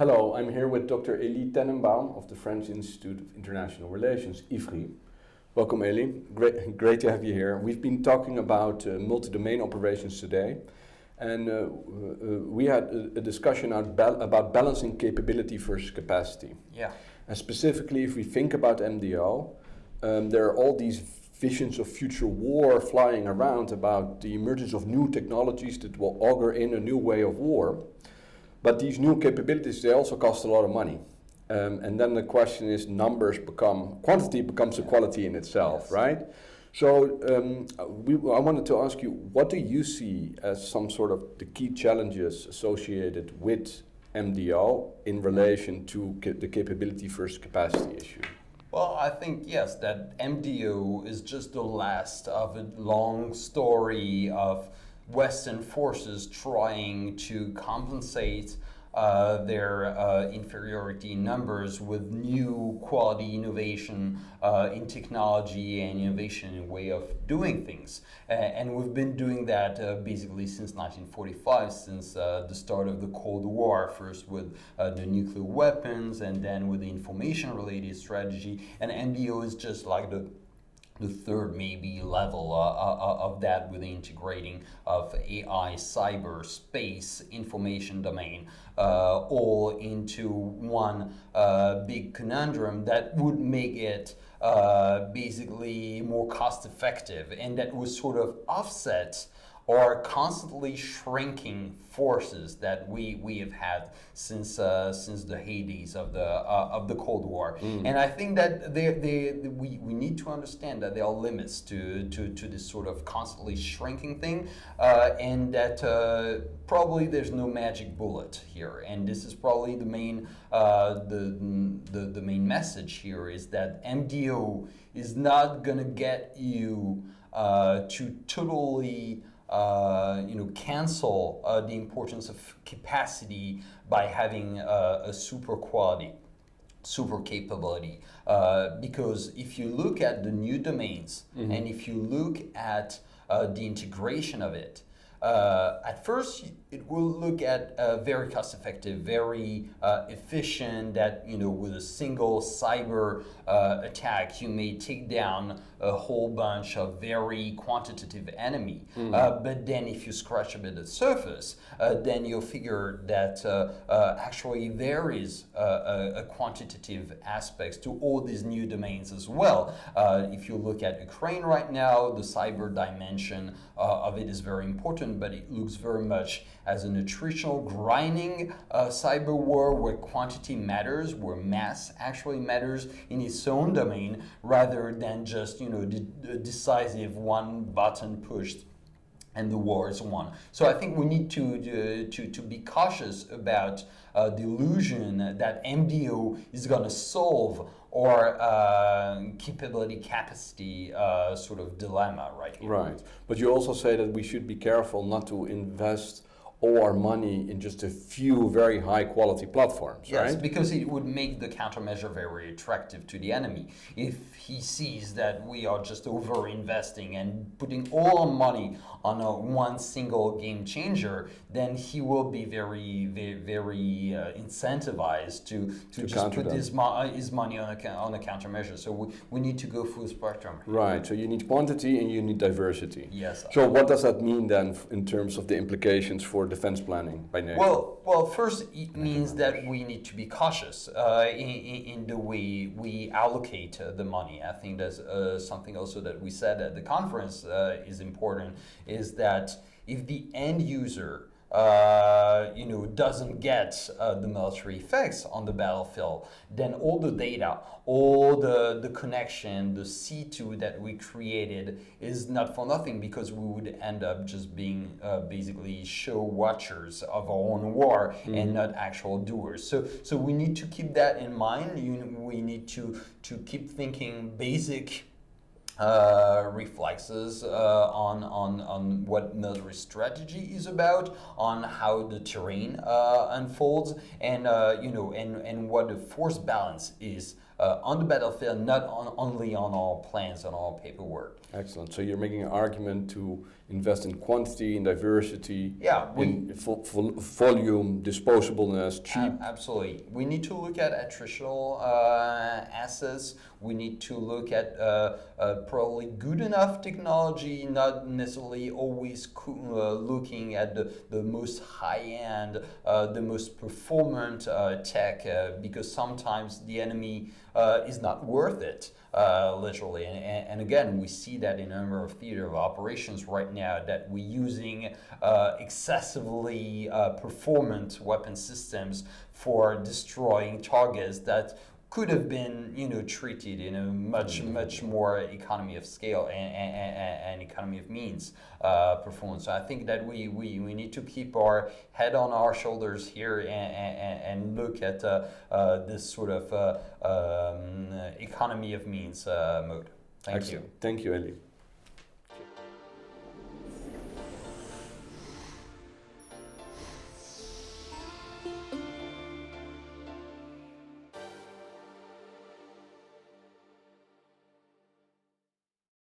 Hello, I'm here with Dr. Élie Tenenbaum of the French Institute of International Relations, IFRI. Welcome, Élie. Great to have you here. We've been talking about multi-domain operations today, and we had a discussion about balancing capability versus capacity. Yeah. And specifically, if we think about MDO, there are all these visions of future war flying around about the emergence of new technologies that will augur in a new way of war. But these new capabilities, they also cost a lot of money. And then the question is, quantity becomes a quality in itself, yes. Right? So I wanted to ask you, what do you see as some sort of the key challenges associated with MDO in relation to the capability versus capacity issue? Well, I think, yes, that MDO is just the last of a long story of Western forces trying to compensate their inferiority in numbers with new quality innovation in technology and innovation in way of doing things. And we've been doing that basically since 1945, since the start of the Cold War, first with the nuclear weapons and then with the information-related strategy. And MDO is just like the third maybe level of that, with the integrating of AI, cyber, space, information domain, all into one big conundrum that would make it basically more cost effective, and that would sort of offset or constantly shrinking forces that we have had since the heydays of the Cold War. And I think that we need to understand that there are limits to this sort of constantly shrinking thing, and that probably there's no magic bullet here. And this is probably the main the main message here, is that MDO is not gonna get you to totally cancel the importance of capacity by having a super quality, super capability. Because if you look at the new domains, and if you look at the integration of it, at first it will look at very cost effective, very efficient, that with a single cyber attack you may take down a whole bunch of very quantitative enemy. But then if you scratch a bit the surface, then you'll figure that actually there is a quantitative aspects to all these new domains as well. If you look at Ukraine right now, the cyber dimension of it is very important, but it looks very much as a nutritional grinding cyber war, where quantity matters, where mass actually matters in its own domain, rather than just the decisive one button pushed and the war is won. So I think we need to be cautious about the illusion that MDO is going to solve or capacity sort of dilemma right here. Right, but you also say that we should be careful not to invest all our money in just a few very high quality platforms, yes, right? Yes, because it would make the countermeasure very attractive to the enemy. If he sees that we are just over investing and putting all our money on one single game changer, then he will be very incentivized to just put his money on a countermeasure. So we need to go full spectrum. Right, so you need quantity and you need diversity. Yes. So what does that mean then in terms of the implications for defense planning by NATO? Well, first it means that we need to be cautious in the way we allocate the money. I think that's something also that we said at the conference is important, is that if the end user doesn't get the military effects on the battlefield, then all the data, all the connection, the C2 that we created is not for nothing, because we would end up just being basically show watchers of our own war and not actual doers. So we need to keep that in mind. We need to keep thinking basic reflexes on what military strategy is about, on how the terrain unfolds, and and what the force balance is on the battlefield, not only on our plans and our paperwork. Excellent. So you're making an argument to invest in quantity and diversity, in volume, disposableness, cheap. Absolutely. We need to look at attritional assets. We need to look at probably good enough technology, not necessarily always looking at the most high-end, the most performant tech, because sometimes the enemy is not worth it. Literally, and again, we see that in a number of theater of operations right now, that we're using excessively performant weapon systems for destroying targets that could have been, treated in a much more economy of scale and economy of means performance. So I think that we need to keep our head on our shoulders here and look at this sort of economy of means mode. Thank you. Thank you, Élie.